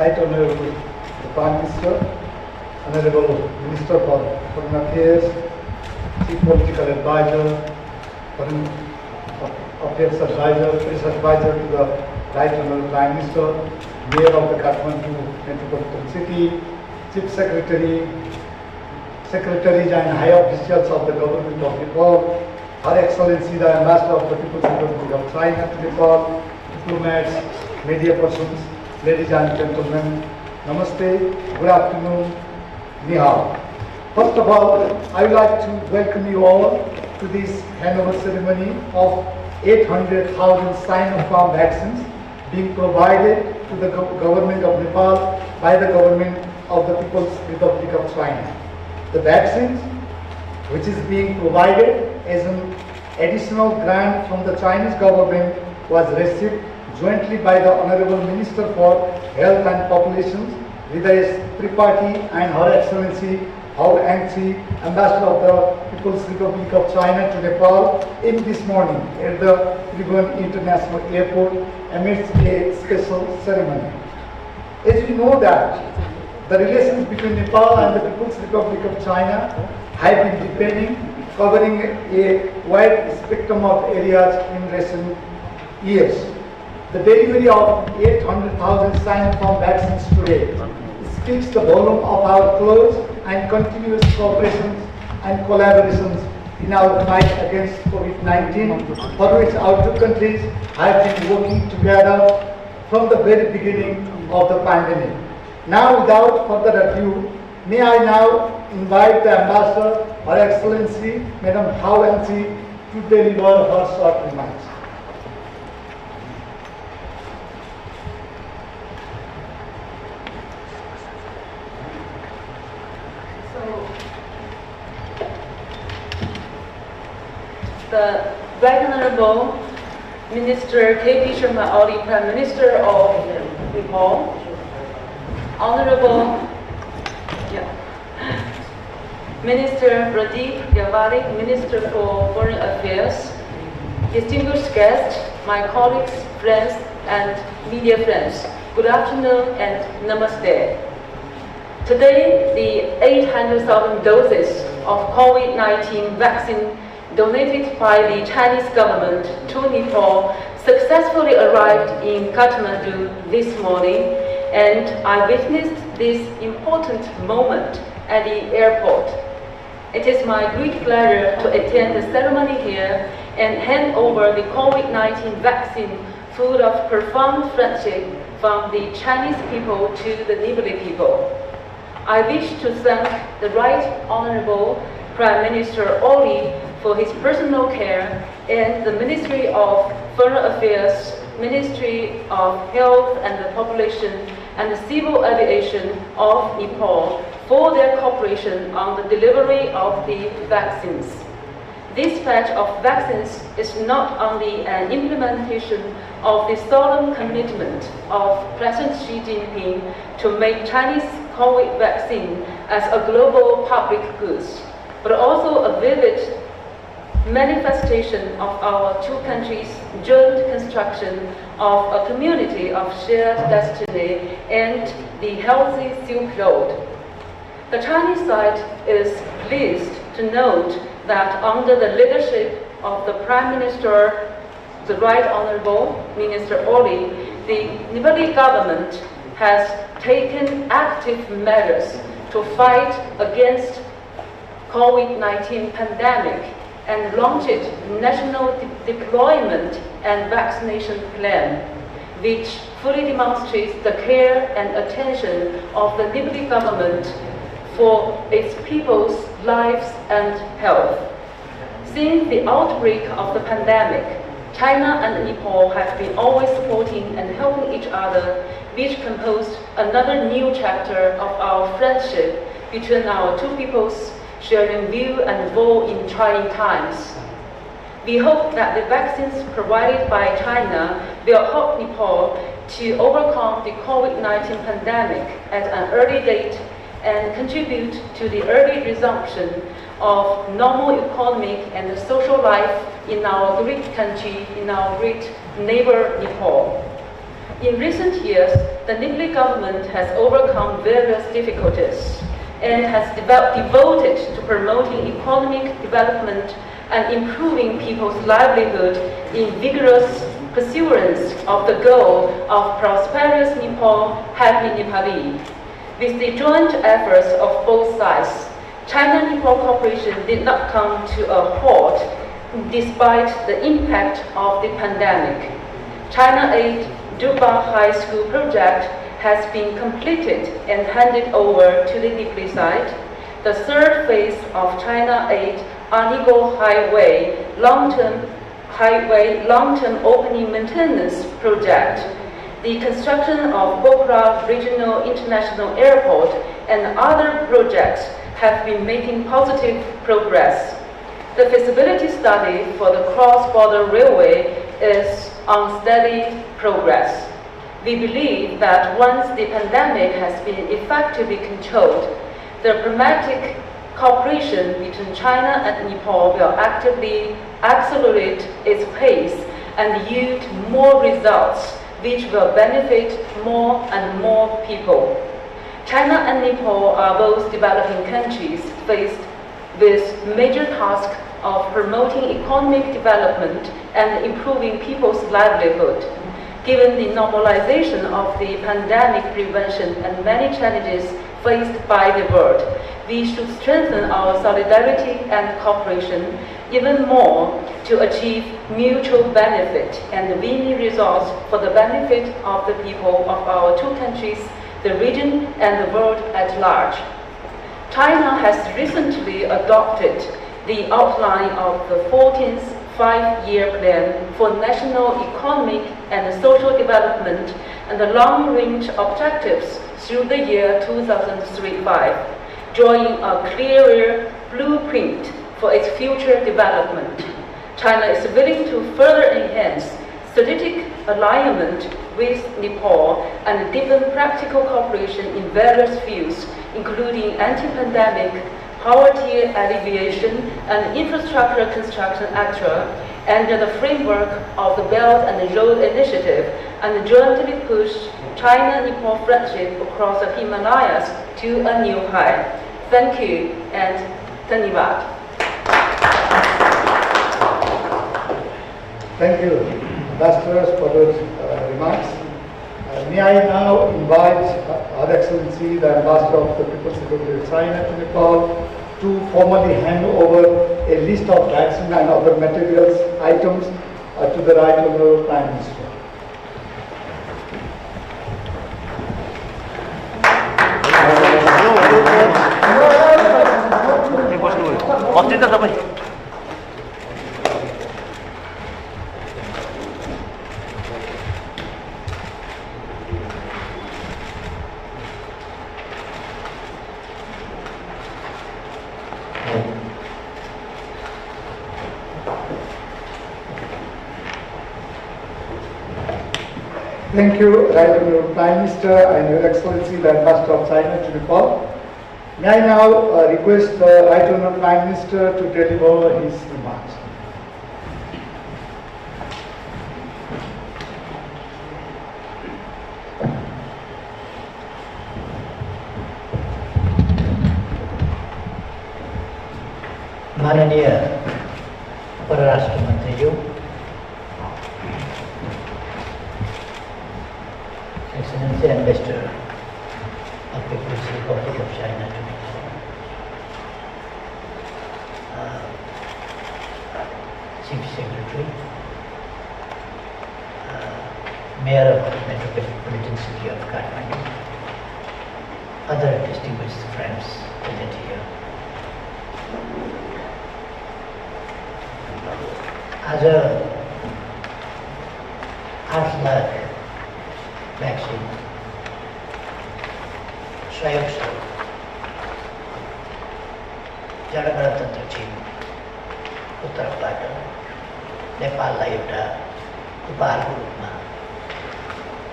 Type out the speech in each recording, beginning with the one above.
Right Honorable the Prime Minister, Honorable Minister for Foreign Affairs, Chief Political Advisor, Foreign Affairs Advisor, Press Advisor to the Right Honorable Prime Minister, Mayor of the Kathmandu Metropolitan City, Chief Secretary, Secretaries and High Officials of the Government of Nepal, Her Excellency the Ambassador of the People's Republic of China to Nepal, diplomats, media persons, ladies and gentlemen, Namaste, good afternoon, Ni hao. First of all, I would like to welcome you all to this handover ceremony of 800,000 Sinopharm vaccines being provided to the government of Nepal by the government of the People's Republic of China. The vaccines, which is being provided as an additional grant from the Chinese government, was received jointly by the Honorable Minister for Health and Populations, Hriday Tripathi, and Her Excellency Hou Yanqi, Ambassador of the People's Republic of China to Nepal, in this morning at the Tribhuvan International Airport amidst a special ceremony. As we know that the relations between Nepal and the People's Republic of China have been deepening, covering a wide spectrum of areas in recent years. The delivery of 800,000 Sinopharm vaccines today speaks the volume of our close and continuous cooperations and collaborations in our fight against COVID-19, for which our two countries have been working together from the very beginning of the pandemic. Now, without further ado, may I now invite the Ambassador, Her Excellency, Madam Hou Yanqi, to deliver her short remarks. The Right Honorable Minister K.P. Sharma Oli, Prime Minister of Nepal, Honorable Minister Dekhapadhi, Minister for Foreign Affairs, distinguished guests, my colleagues, friends, and media friends, good afternoon and namaste. Today, the 800,000 doses of COVID-19 vaccine donated by the Chinese government to Nepal successfully arrived in Kathmandu this morning, and I witnessed this important moment at the airport. It is my great pleasure to attend the ceremony here and hand over the COVID-19 vaccine full of profound friendship from the Chinese people to the Nepali people. I wish to thank the Right Honorable Prime Minister Oli for his personal care and the Ministry of Foreign Affairs, Ministry of Health and the Population, and the Civil Aviation of Nepal for their cooperation on the delivery of the vaccines. This batch of vaccines is not only an implementation of the solemn commitment of President Xi Jinping to make Chinese COVID vaccine as a global public good, but also a vivid manifestation of our two countries' joint construction of a community of shared destiny and the healthy Silk Road. The Chinese side is pleased to note that under the leadership of the Prime Minister, the Right Honorable Minister Oli, the Nepali government has taken active measures to fight against COVID-19 pandemic and launched national deployment and vaccination plan, which fully demonstrates the care and attention of the Nepali government for its people's lives and health. Since the outbreak of the pandemic, China and Nepal have been always supporting and helping each other, which composed another new chapter of our friendship between our two peoples, sharing view and vow in trying times. We hope that the vaccines provided by China will help Nepal to overcome the COVID-19 pandemic at an early date and contribute to the early resumption of normal economic and social life in our great country, in our great neighbor Nepal. In recent years, the Nepali government has overcome various difficulties and has devoted to promoting economic development and improving people's livelihood in vigorous pursuance of the goal of prosperous Nepal, happy Nepali. With the joint efforts of both sides, China-Nepal cooperation did not come to a halt despite the impact of the pandemic. China Aid Duba High School project has been completed and handed over to the Nepali side. The third phase of China Aid Anigo Highway long-term opening maintenance project, the construction of Pokhara Regional International Airport, and other projects have been making positive progress. The feasibility study for the cross-border railway is on steady progress. We believe that once the pandemic has been effectively controlled, the pragmatic cooperation between China and Nepal will actively accelerate its pace and yield more results which will benefit more and more people. China and Nepal are both developing countries faced with major task of promoting economic development and improving people's livelihood. Given the normalization of the pandemic prevention and many challenges faced by the world, we should strengthen our solidarity and cooperation even more to achieve mutual benefit and winning results for the benefit of the people of our two countries, the region, and the world at large. China has recently adopted the outline of the 14th five-year plan for national economic and social development and the long-range objectives through the year 2035, drawing a clearer blueprint for its future development. China is willing to further enhance strategic alignment with Nepal and deepen practical cooperation in various fields, including anti-pandemic, poverty alleviation, and infrastructure construction actor under the framework of the Belt and Road Initiative, and jointly push China-Nepal friendship across the Himalayas to a new high. Thank you and Dhanyavad. Thank you, ambassadors, for those remarks. May I now invite Her Excellency, the Ambassador of the People's Republic of China to Nepal, to formally hand over a list of vaccine and other materials, items to the Right Honourable Prime Minister. Thank you, Right Honourable Prime Minister and Your Excellency, the Ambassador of China to Nepal. May I now request the Right Honourable Prime Minister to deliver his remarks. माननीय परराष्ट्र मन्त्रीज्यू, Excellency Ambassador of People's Republic of China to Nepal, Chief Secretary, Mayor of the Metropolitan City of Kathmandu, other distinguished friends present here. आज 8 lakh vaccine सहयोग छ जनगणतन्त्र चीनको तर्फबाट नेपाललाई एउटा उपहारको रूपमा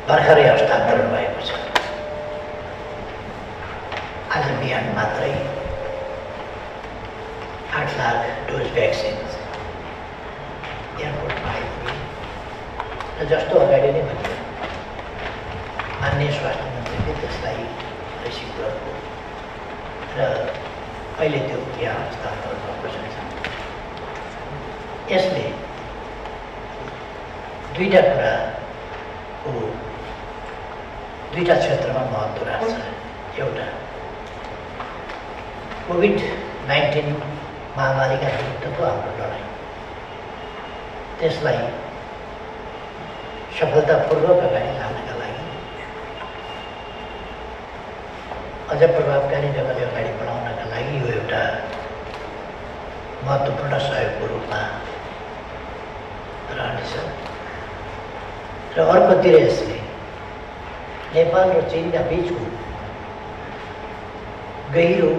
भर्खरै हस्तान्तरण भएको छ। आज बिहान मात्रै 8 लाख डोज भ्याक्सिन एयरपोर्टमा आइपुगे र जस्तो अगाडि नै भनियो माननीय स्वास्थ्य मन्त्रीले त्यसलाई रिसिभ गर्नु र अहिले त्यो यहाँ हस्तान्तरण भएको छ। यसले दुईटा क्षेत्रमा महत्त्व राख्छ। एउटा कोभिड-19 महामारीका विरुद्धको हाम्रो लडाइँ, त्यसलाई सफलतापूर्वक अगाडि लानका लागि अझ प्रभावकारी ढङ्गले अगाडि बढाउनका लागि यो एउटा महत्त्वपूर्ण सहयोगको रूपमा रहनेछ। र अर्कोतिर यसले नेपाल र चीनका बीचको गहिरो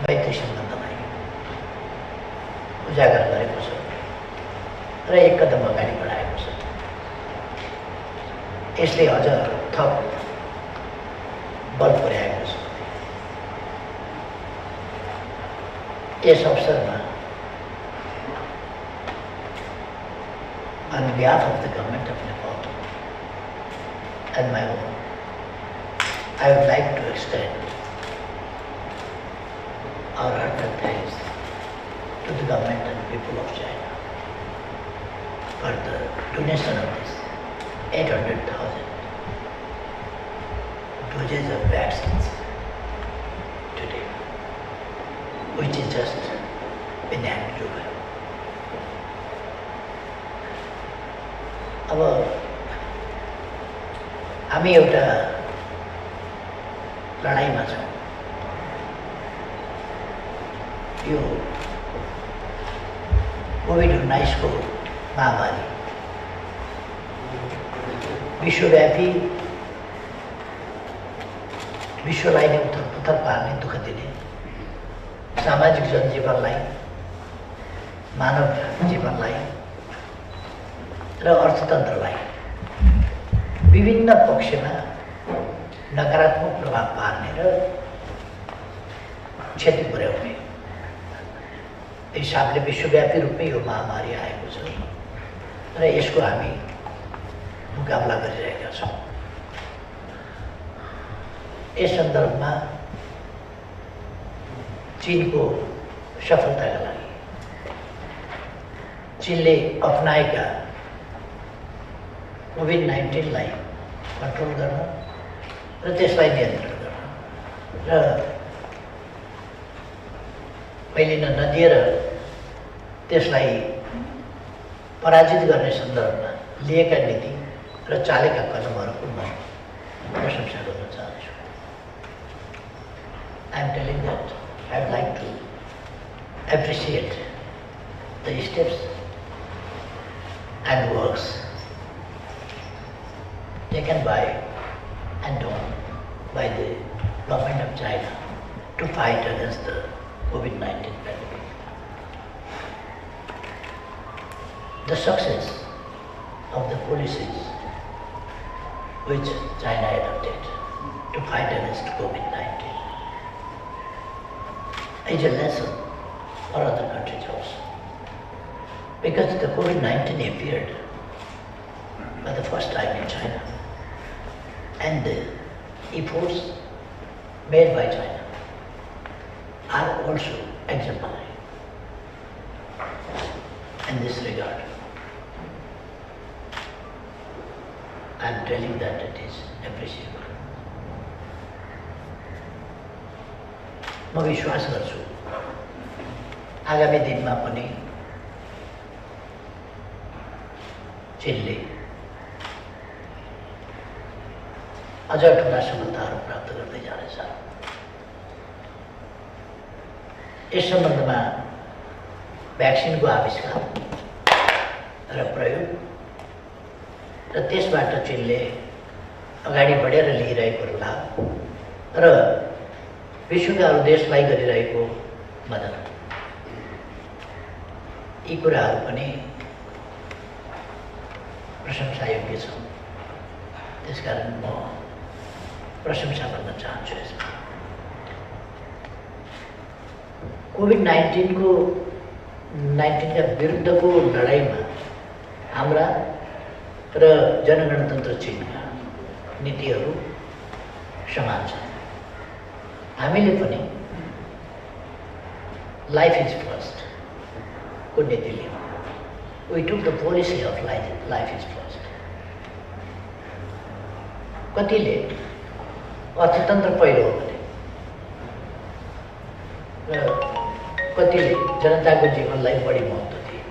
मैत्री सम्बन्धलाई उजागर गरेको छ र एक कदम अगाडि बढाएको छ। यसले अझ थप बल पुर्याएको छ। यस अवसरमा on behalf of the government of Nepal and my own, I would like to extend our heartfelt thanks to the government and people of China for the donation of this 800,000 doses of vaccines today, which is just been handed over. अब हामी एउटा लडाइँमा छौँ। यो COVID-19 को महामारी विश्वव्यापी विश्वलाई नै उथलपुथल पार्ने, दुःख दिने, सामाजिक जनजीवनलाई, मानव जीवनलाई र अर्थतन्त्रलाई विभिन्न पक्षमा नकारात्मक प्रभाव पार्ने र क्षति पुर्याउने हिसाबले विश्वव्यापी रूपमै यो महामारी आएको छ र यसको हामी मुकाबला गरिरहेका छौँ। यस सन्दर्भमा चीनको सफलताका लागि चीनले अपनाएका कोभिड-19 लाई कन्ट्रोल गर्न र त्यसलाई नियन्त्रण गर्न र फैलिन नदिएर त्यसलाई पराजित गर्ने सन्दर्भमा लिएका नीति र चालेका कदमहरूको म प्रशंसा गर्न चाहन्छु। I am telling that I would like to appreciate the steps and works taken by and done by the government of China to fight against the COVID-19 pandemic. The success of the policies which China adopted to fight against COVID-19 is a lesson for other countries also. Because the COVID-19 appeared for the first time in China, and the efforts made by China are also exemplary in this regard. I am telling that it is appreciable. म विश्वास गर्छु आगामी दिनमा पनि चीनले अझ ठुला सफलताहरू प्राप्त गर्दै जानेछ। यस सम्बन्धमा भ्याक्सिनको आविष्कार र प्रयोग र त्यसबाट चीनले अगाडि बढेर लिइरहेको लाभ र विश्वका अरू देशलाई गरिरहेको मद्दत, यी कुराहरू पनि प्रशंसायोग्य छन्। त्यसकारण म प्रशंसा गर्न चाहन्छु यसमा। कोभिड-19 का विरुद्धको लडाइँमा हाम्रा र जनगणतन्त्र चीनका नीतिहरू समान छन्। हामीले पनि लाइफ इज फर्स्ट को नीति लियौँ। We took the policy of life is first. कतिले अर्थतन्त्र पहिलो हो भने र कतिले जनताको जीवनलाई बढी महत्त्व दिए।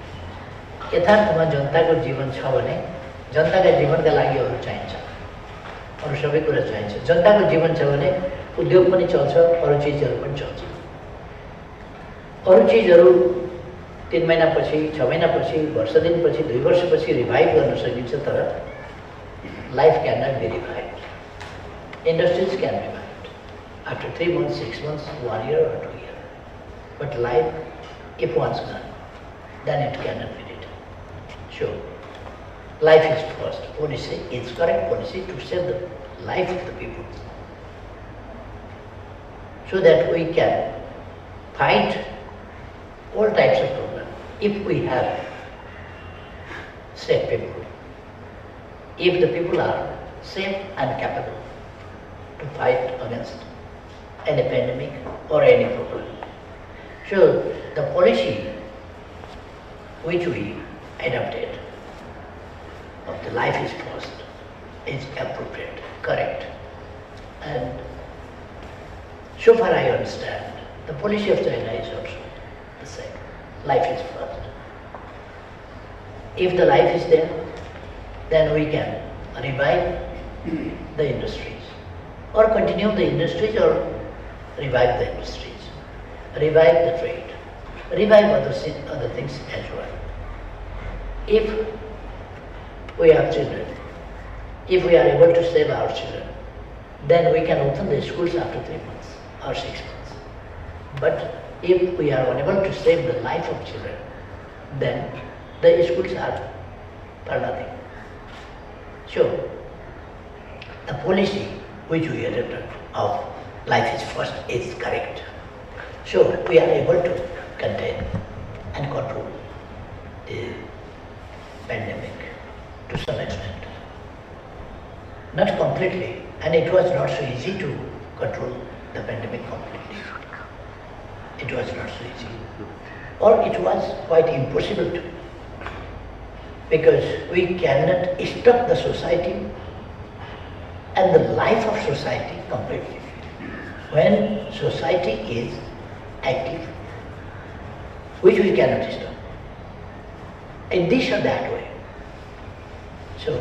यथार्थमा जनताको जीवन छ भने जनताका जीवनका लागि अरू चाहिन्छ, अरू सबै कुरा चाहिन्छ। जनताको जीवन छ भने उद्योग पनि चल्छ, अरू चिजहरू पनि चल्छ। अरू चिजहरू 3 महिनापछि, 6 महिनापछि, वर्ष दिनपछि, 2 वर्षपछि रिभाइभ गर्न सकिन्छ, तर life cannot be revived. Industries can be revived after 3 months, 6 months, 1 year or 2 years. But life, if once gone, then it cannot be written. Sure, life is first. Policy is correct policy to save the life of the people, so that we can fight all types of problems. If we have safe people, if the people are safe and capable to fight against any pandemic or any problem. So the policy which we adopted of the life is first is appropriate, correct. And so far I understand, the policy of China is also the same. Life is first. If the life is there, then we can revive the industries, or continue the industries, or revive the industries, revive the trade, revive other things as well. If we have children, if we are able to save our children, then we can open the schools after 3 months or 6 months. But if we are unable to save the life of children, then the schools are for nothing. So, the policy which we adopted of life is first is correct. So we are able to contain and control the pandemic to some extent. Not completely, and it was not so easy to control the pandemic completely. It was not so easy. Or it was quite impossible to, because we cannot stop the society and the life of society completely. When society is active, which we cannot stop, in this or that way. So,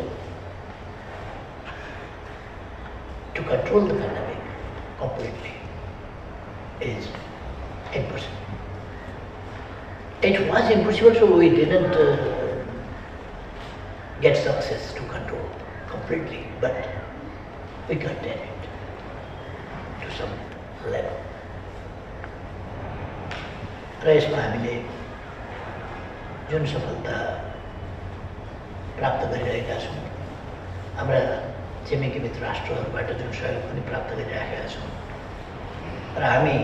to control the pandemic completely is impossible. It was impossible, so we didn't get success to control completely, but we contained it to some level. र यसमा हामीले जुन सफलता प्राप्त गरिरहेका छौँ, हाम्रा छिमेकी मित्र राष्ट्रहरूबाट जुन सहयोग पनि प्राप्त गरिरहेका छौँ र हामी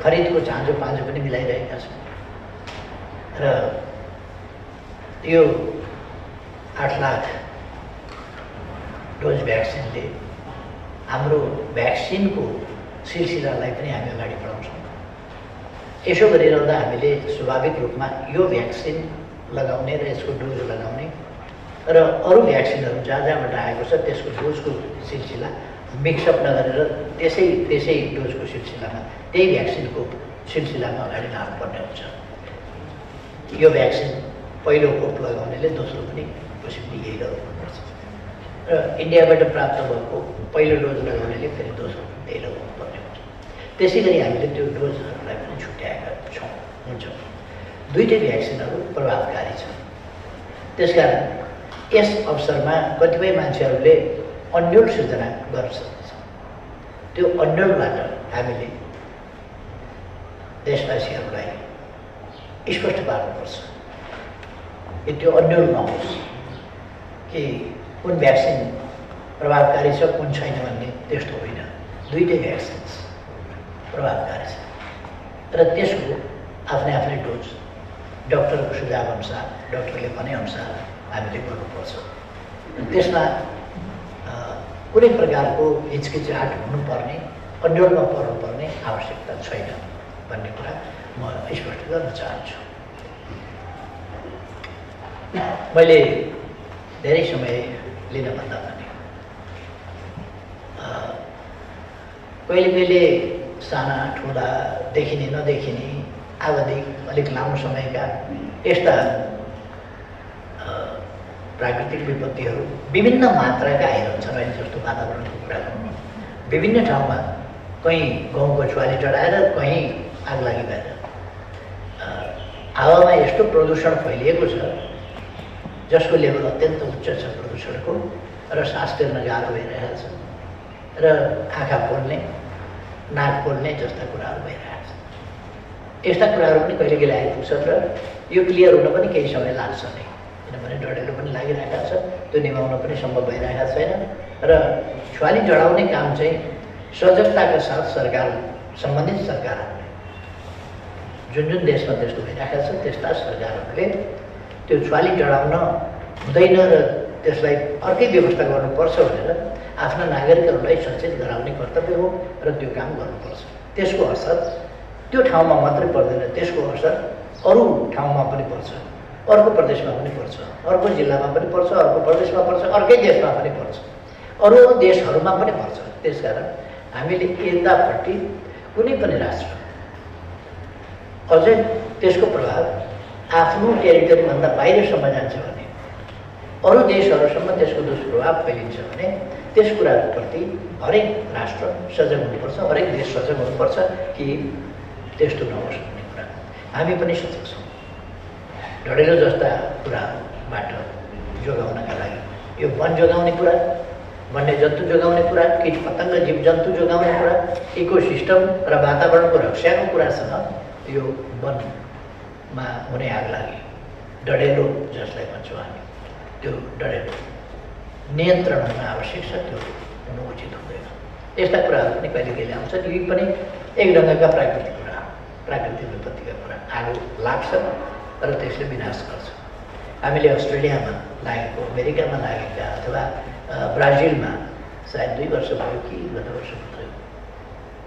खरिदको चाँजो पाँजो पनि मिलाइरहेका छौँ र यो 8 लाख डोज भ्याक्सिनले हाम्रो भ्याक्सिनको सिलसिलालाई पनि हामी अगाडि बढाउँछौँ। यसो गरिरहँदा हामीले स्वाभाविक रूपमा यो भ्याक्सिन लगाउने र यसको डोज लगाउने र अरू भ्याक्सिनहरू जहाँ जहाँबाट आएको छ त्यसको डोजको सिलसिला मिक्सअप नगरेर त्यसै डोजको सिलसिलामा त्यही भ्याक्सिनको सिलसिलामा अगाडि लानुपर्ने हुन्छ। यो भ्याक्सिन पहिलो खोप लगाउनेले दोस्रो पनि पोसिबली यही लगाउनुपर्छ र इन्डियाबाट प्राप्त भएको पहिलो डोज लगाउनेले फेरि दोस्रो त्यही लगाउनुपर्ने हुन्छ। त्यसै गरी हामीले त्यो डोजहरूलाई पनि छुट्याएका हुन्छ। दुईटै भ्याक्सिनहरू प्रभावकारी छन्। त्यसकारण यस अवसरमा कतिपय मान्छेहरूले अन्यल सृजना गर्न सक्दछ। त्यो अन्यलबाट हामीले देशवासीहरूलाई स्पष्ट पार्नुपर्छ कि त्यो अन्यल नहोस् कि कुन भ्याक्सिन प्रभावकारी छ कुन छैन भन्ने त्यस्तो होइन। दुईटै भ्याक्सिन्स प्रभावकारी छ र त्यसको आफ्नै आफ्नै डोज डक्टरको सुझाव अनुसार डक्टरले भनेअनुसार हामीले गर्नुपर्छ। त्यसमा कुनै प्रकारको हिचकिचाहट हुनुपर्ने अन्यलमा पर्नुपर्ने आवश्यकता छैन भन्ने कुरा म स्पष्ट गर्न चाहन्छु। मैले धेरै समय लिनभन्दा पनि कहिले साना ठुला देखिने नदेखिने आवधिक अलिक लामो समयका यस्ता प्राकृतिक विपत्तिहरू विभिन्न मात्राका आइरहन्छन्। अहिले जस्तो वातावरणको कुरा गर्नु, विभिन्न ठाउँमा कहीँ गाउँको छुवाली चढाएर कहीँ आगलागी भएर हावामा यस्तो प्रदूषण फैलिएको छ जसको लेभल अत्यन्त उच्च छ प्रदूषणको र सास फेर्न गाह्रो भइरहेको छ र आँखा पोल्ने नाक पोल्ने जस्ता कुराहरू भइरहेको छ। यस्ता कुराहरू पनि कहिले कहिले आइपुग्छन् र यो क्लियर हुन पनि केही समय लाग्छ नै, किनभने डढेलो पनि लागिरहेको छ, त्यो निभाउन पनि सम्भव भइरहेको छैन र छुवाली चढाउने काम चाहिँ सजगताका साथ सरकार सम्बन्धित सरकारहरूले जुन देशमा त्यस्तो भइरहेको छ त्यस्ता सरकारहरूले त्यो छुवाली चढाउन हुँदैन र त्यसलाई अर्कै व्यवस्था गर्नुपर्छ भनेर आफ्ना नागरिकहरूलाई सचेत गराउने कर्तव्य हो र त्यो काम गर्नुपर्छ। त्यसको असर त्यो ठाउँमा मात्रै पर्दैन, त्यसको असर अरू ठाउँमा पनि पर्छ, अर्को प्रदेशमा पनि पर्छ, अर्को जिल्लामा पनि पर्छ, अर्को प्रदेशमा पर्छ, अर्कै देशमा पनि पर्छ, अरू देशहरूमा पनि पर्छ। त्यसकारण हामीले यतापट्टि कुनै पनि राष्ट्र अझै त्यसको प्रभाव आफ्नो टेरिटोरीभन्दा बाहिरसम्म जान्छ भने, अरू देशहरूसम्म त्यसको दुष्प्रभाव फैलिन्छ भने त्यस कुराप्रति हरेक राष्ट्र सजग हुनुपर्छ, हरेक देश सजग हुनुपर्छ कि त्यस्तो नहोस् भन्ने कुरा। हामी पनि सजग छौँ। ढडेलो जस्ता कुराबाट जोगाउनका लागि यो वन जोगाउने कुरा, वन्यजन्तु जोगाउने कुरा, कीट पतङ्ग जीव जन्तु जोगाउने कुरा, इकोसिस्टम र वातावरणको रक्षाको कुरासँग यो वनमा हुने आगलागी ढडेलो जसलाई भन्छौँ हामी, त्यो ढडेलो नियन्त्रण हुन आवश्यक छ, त्यो हुनु उचित हुँदैन। यस्ता कुराहरू पनि कहिले कहिले आउँछन्। यी पनि एक ढङ्गका प्राकृतिक कुरा, प्राकृतिक विपत्तिका कुरा। आगो लाग्छ र त्यसले विनाश गर्छ। हामीले अस्ट्रेलियामा लागेको, अमेरिकामा लागेका अथवा ब्राजिलमा सायद 2 वर्ष भयो कि गत वर्ष मात्रै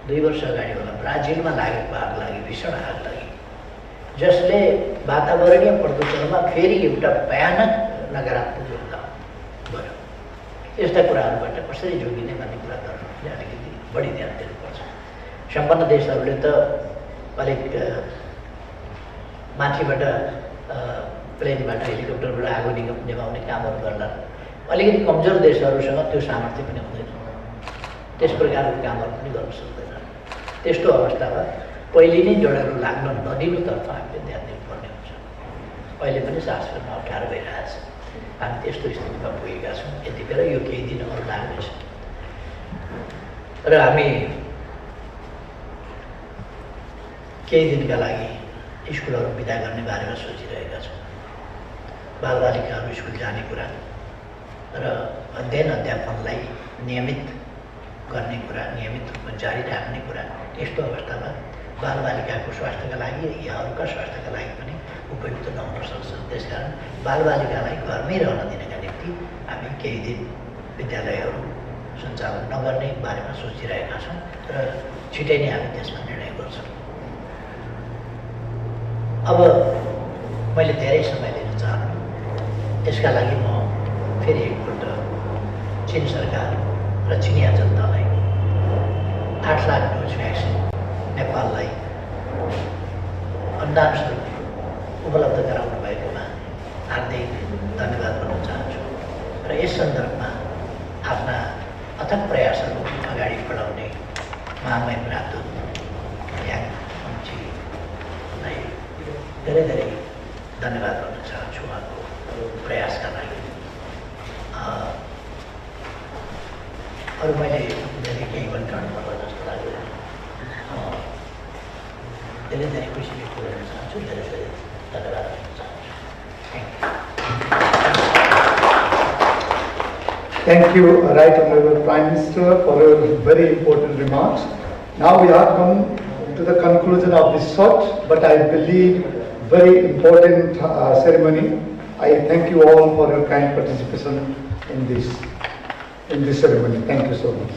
2 वर्ष अगाडि होला, ब्राजिलमा लागेको आग लागि, भीषण आग लागि, जसले वातावरणीय प्रदूषणमा फेरि एउटा भयानक नकारात्मक योगदान गर्यो। यस्ता कुराहरूबाट कसरी जोगिने भन्ने कुराहरूले अलिकति बढी ध्यान दिनुपर्छ। सम्पन्न देशहरूले त अलिक माथिबाट प्लेनबाट हेलिकप्टरबाट आगो निभाउने कामहरू गर्ला। अलिकति कमजोर देशहरूसँग त्यो सामर्थ्य पनि हुँदैन, त्यस प्रकारको कामहरू पनि गर्न सक्दैन। त्यस्तो अवस्थामा पहिले नै जडहरू लाग्न नदिनुतर्फ हामीले ध्यान दिनुपर्ने हुन्छ। अहिले पनि सास फेर्न अप्ठ्यारो भइरहेछ। हामी त्यस्तो स्थितिमा पुगेका छौँ। यतिखेर यो केही दिन अरू लाग्नेछ र हामी केही दिनका लागि स्कुलहरू बिदा गर्ने बारेमा सोचिरहेका छौँ। बालबालिकाहरू स्कुल जाने कुरा र अध्ययन अध्यापनलाई नियमित गर्ने कुरा, नियमित रूपमा जारी राख्ने कुरा, यस्तो अवस्थामा बालबालिकाको स्वास्थ्यका लागि या अरूका स्वास्थ्यका लागि पनि उपयुक्त नहुन सक्छ। त्यसकारण बालबालिकालाई घरमै रहन दिनका निम्ति हामी केही दिन विद्यालयहरू सञ्चालन नगर्ने बारेमा सोचिरहेका छौँ र छिटै नै हामी त्यसमा निर्णय गर्छौँ। अब मैले धेरै समय लिन चाहन्छु। यसका लागि म फेरि एकपल्ट चीन सरकार र चिनिया जनतालाई 8 लाख डोज भ्याक्सिन नेपाललाई अनुदान स्वरूप उपलब्ध गराउनु भएकोमा हार्दिक धन्यवाद भन्न चाहन्छु र यस सन्दर्भमा आफ्ना अथक प्रयासहरू अगाडि बढाउने महामहिम राजदूत याङजीलाई धेरै धेरै धन्यवाद भन्न चाहन्छु उहाँको प्रयासका लागि। अरू मैले धेरै केही पनि गर्नु पर्ला जस्तो लाग्दैन। धेरै धेरै खुसी व्यक्त गर्न चाहन्छु। धेरै धेरै धन्यवाद भन्न चाहन्छु। Thank you, Right Honorable Prime Minister, for your very important remarks. Now we have come to the conclusion of this short, but I believe very important ceremony. I thank you all for your kind participation in this ceremony. Thank you so much.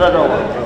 Brother.